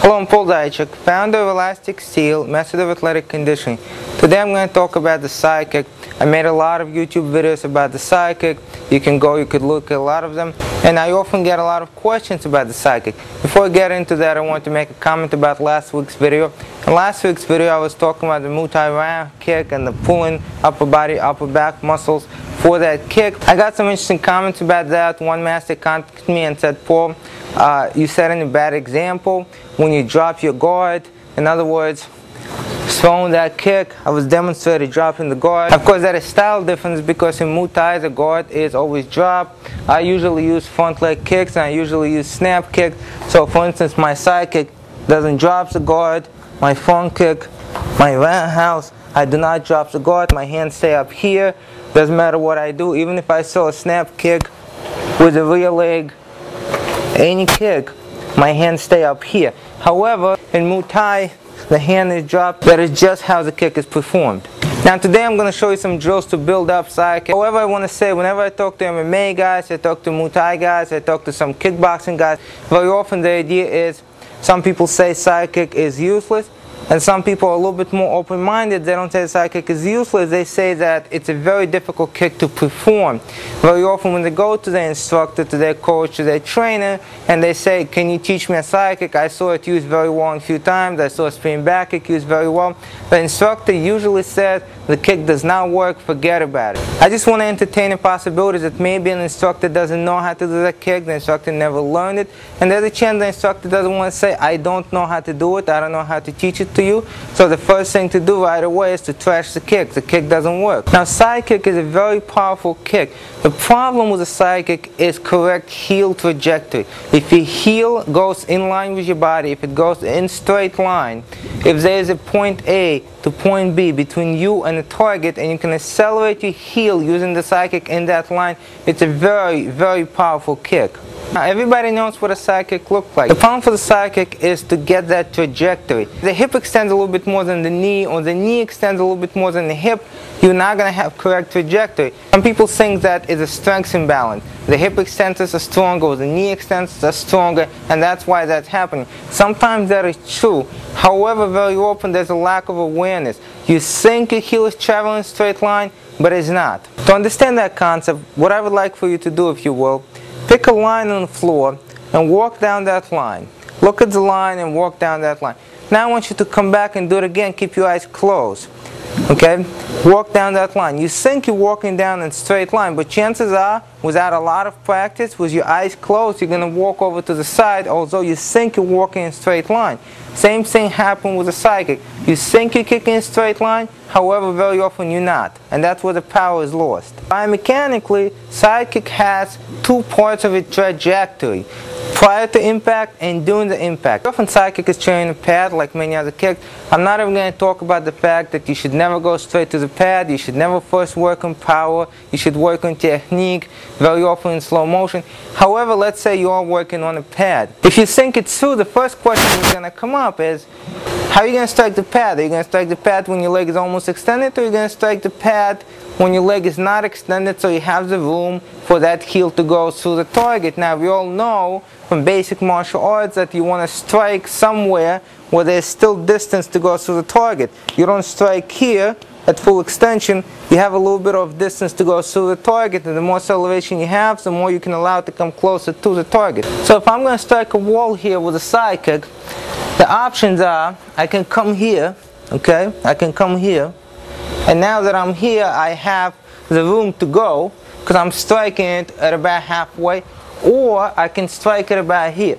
Hello, I'm Paul Zaychuk, founder of Elastic Steel, method of athletic conditioning. Today I'm going to talk about the side kick. I made a lot of YouTube videos about the side kick. You could look at a lot of them. And I often get a lot of questions about the side kick. Before I get into that, I want to make a comment about last week's video. In last week's video, I was talking about the Muay Thai round kick and the pulling upper body, upper back muscles for that kick. I got some interesting comments about that. One master contacted me and said, Paul, you set in a bad example when you drop your guard. In other words, throwing that kick, I was demonstrating dropping the guard. Of course, that is style difference because in Muay Thai the guard is always dropped. I usually use front leg kicks and I usually use snap kick. So for instance, my side kick doesn't drop the guard. My front kick, my roundhouse, I do not drop the guard. My hands stay up here. Doesn't matter what I do. Even if I throw a snap kick with the rear leg, any kick, my hands stay up here. However, in Muay Thai, the hand is dropped. That is just how the kick is performed. Now today I'm going to show you some drills to build up side kick. However, I want to say, whenever I talk to MMA guys, I talk to Muay Thai guys, I talk to some kickboxing guys, very often the idea is, some people say side kick is useless, and some people are a little bit more open-minded. They don't say the side kick is useless, they say that it's a very difficult kick to perform. Very often when they go to their instructor, to their coach, to their trainer, and they say, can you teach me a side kick? I saw it used very well a few times, I saw a spin back kick used very well. The instructor usually said, the kick does not work, forget about it. I just want to entertain a possibility that maybe an instructor doesn't know how to do that kick, the instructor never learned it, and there's a chance the instructor doesn't want to say, I don't know how to do it, I don't know how to teach it to you. So the first thing to do right away is to trash the kick. The kick doesn't work. Now side kick is a very powerful kick. The problem with the side kick is correct heel trajectory. If your heel goes in line with your body, if it goes in straight line, if there is a point A to point B between you and the target and you can accelerate your heel using the side kick in that line, it's a very, very powerful kick. Now everybody knows what a side kick looks like. The problem for the side kick is to get that trajectory. The hip extends a little bit more than the knee, or the knee extends a little bit more than the hip, you're not going to have correct trajectory. Some people think that it's a strength imbalance. The hip extensors are stronger, the knee extensors are stronger, and that's why that's happening. Sometimes that is true. However, very often there's a lack of awareness. You think your heel is traveling in a straight line, but it's not. To understand that concept, what I would like for you to do, if you will, pick a line on the floor and walk down that line. Look at the line and walk down that line. Now I want you to come back and do it again. Keep your eyes closed. Okay? Walk down that line. You think you're walking down in a straight line, but chances are, without a lot of practice, with your eyes closed, you're going to walk over to the side, although you think you're walking in a straight line. Same thing happened with a side kick. You think you're kicking in a straight line, however, very often you're not. And that's where the power is lost. Biomechanically, side kick has two parts of its trajectory. Prior to impact and during the impact. Often side kick is training a pad like many other kicks. I'm not even going to talk about the fact that you should never go straight to the pad. You should never first work on power. You should work on technique, very often in slow motion. However, let's say you are working on a pad. If you think it's true, the first question that's going to come up is, how are you going to strike the pad? Are you going to strike the pad when your leg is almost extended, or are you going to strike the pad when your leg is not extended, so you have the room for that heel to go through the target? Now we all know from basic martial arts that you want to strike somewhere where there's still distance to go through the target. You don't strike here at full extension. You have a little bit of distance to go through the target, and the more acceleration you have, the more you can allow it to come closer to the target. So if I'm going to strike a wall here with a side kick, the options are, I can come here, okay? I can come here, and now that I'm here, I have the room to go because I'm striking it at about halfway, or I can strike it about here,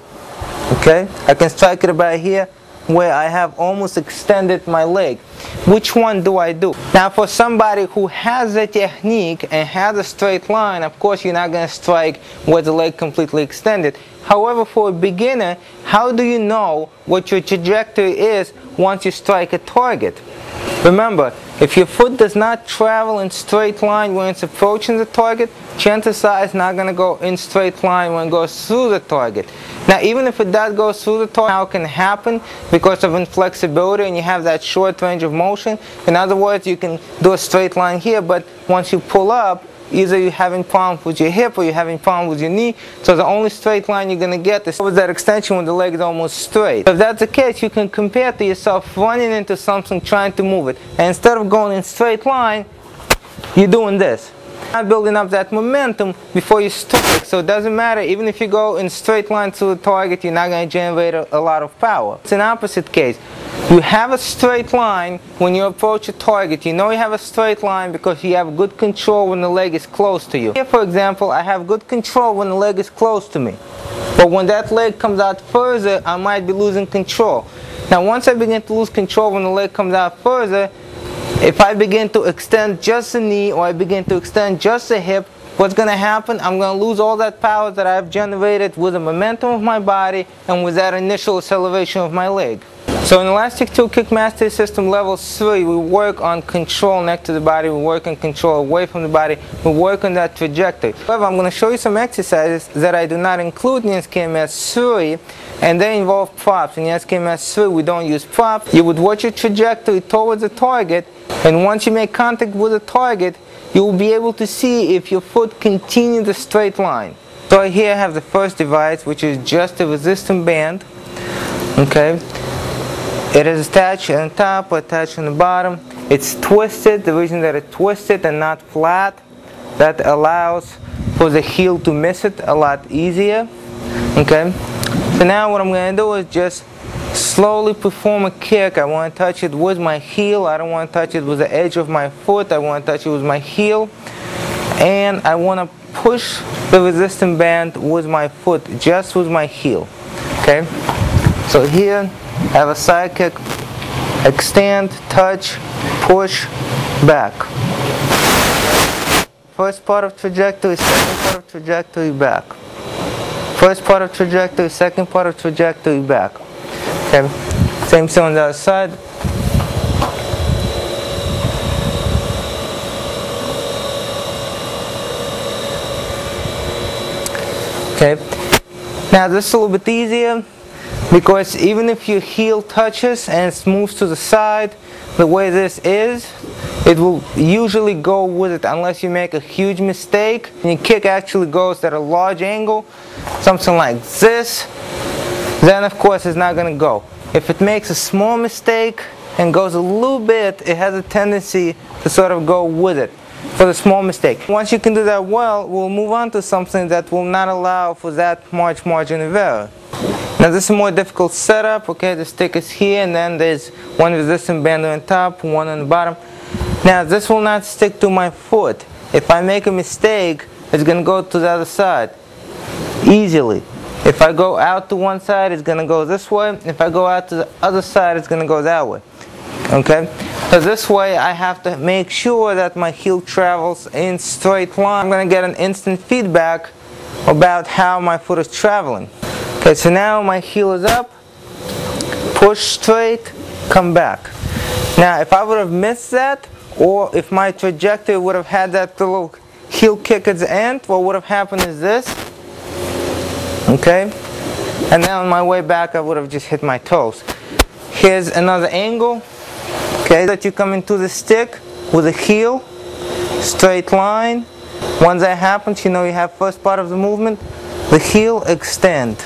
okay? I can strike it about here where I have almost extended my leg. Which one do I do? Now for somebody who has a technique and has a straight line, of course you're not going to strike with the leg completely extended. However, for a beginner, how do you know what your trajectory is once you strike a target? Remember, if your foot does not travel in straight line when it's approaching the target, chances are it's not going to go in straight line when it goes through the target. Now even if it does go through the target, how it can happen because of inflexibility and you have that short range of motion. In other words, you can do a straight line here, but once you pull up, either you're having problems with your hip or you're having problems with your knee. So the only straight line you're going to get is with that extension when the leg is almost straight. If that's the case, you can compare to yourself running into something, trying to move it. And instead of going in straight line, you're doing this. Not building up that momentum before you strike. So it doesn't matter, even if you go in straight line to the target, you're not going to generate a lot of power. It's an opposite case. You have a straight line when you approach a target. You know you have a straight line because you have good control when the leg is close to you. Here, for example, I have good control when the leg is close to me. But when that leg comes out further, I might be losing control. Now once I begin to lose control when the leg comes out further, if I begin to extend just the knee or I begin to extend just the hip, what's going to happen? I'm going to lose all that power that I've generated with the momentum of my body and with that initial acceleration of my leg. So in Elastic Tool Kick Mastery System Level 3, we work on control next to the body, we work on control away from the body, we work on that trajectory. However, I'm going to show you some exercises that I do not include in SKMS 3, and they involve props. In SKMS 3, we don't use props. You would watch your trajectory towards the target, and once you make contact with the target, you will be able to see if your foot continues the straight line. So here I have the first device, which is just a resistance band. Okay. It is attached on the top or attached on the bottom. It's twisted. The reason that it's twisted and not flat, that allows for the heel to miss it a lot easier. Okay. So now what I'm going to do is just slowly perform a kick. I want to touch it with my heel. I don't want to touch it with the edge of my foot. I want to touch it with my heel. And I want to push the resistance band with my foot, just with my heel. Okay. So here I have a side kick, extend, touch, push, back. First part of trajectory, second part of trajectory, back. First part of trajectory, second part of trajectory, back. Okay, same thing on the other side. Okay, now this is a little bit easier, because even if your heel touches and it moves to the side, the way this is, it will usually go with it unless you make a huge mistake. And your kick actually goes at a large angle, something like this, then of course it's not going to go. If it makes a small mistake and goes a little bit, it has a tendency to sort of go with it for the small mistake. Once you can do that well, we'll move on to something that will not allow for that much margin of error. Now this is a more difficult setup. Okay, the stick is here and then there's one resistance band on top, one on the bottom. Now this will not stick to my foot. If I make a mistake, it's going to go to the other side easily. If I go out to one side, it's going to go this way. If I go out to the other side, it's going to go that way. Okay? So this way I have to make sure that my heel travels in straight line. I'm going to get an instant feedback about how my foot is traveling. Okay, so now my heel is up, push straight, come back. Now if I would have missed that, or if my trajectory would have had that little heel kick at the end, what would have happened is this. Okay, and then on my way back I would have just hit my toes. Here's another angle. Okay, that you come into the stick with a heel, straight line. Once that happens, you know you have first part of the movement, the heel extend.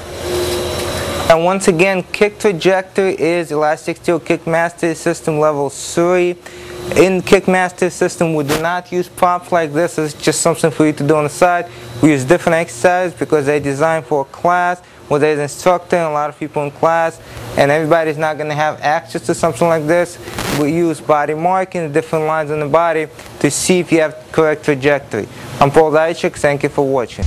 And once again, kick trajectory is Elastic Tool Kick Mastery System Level 3. In Kick Mastery System, we do not use props like this. It's just something for you to do on the side. We use different exercises because they're designed for a class where there's an instructor and a lot of people in class, and everybody's not going to have access to something like this. We use body marking, different lines on the body to see if you have correct trajectory. I'm Paul Thank you for watching.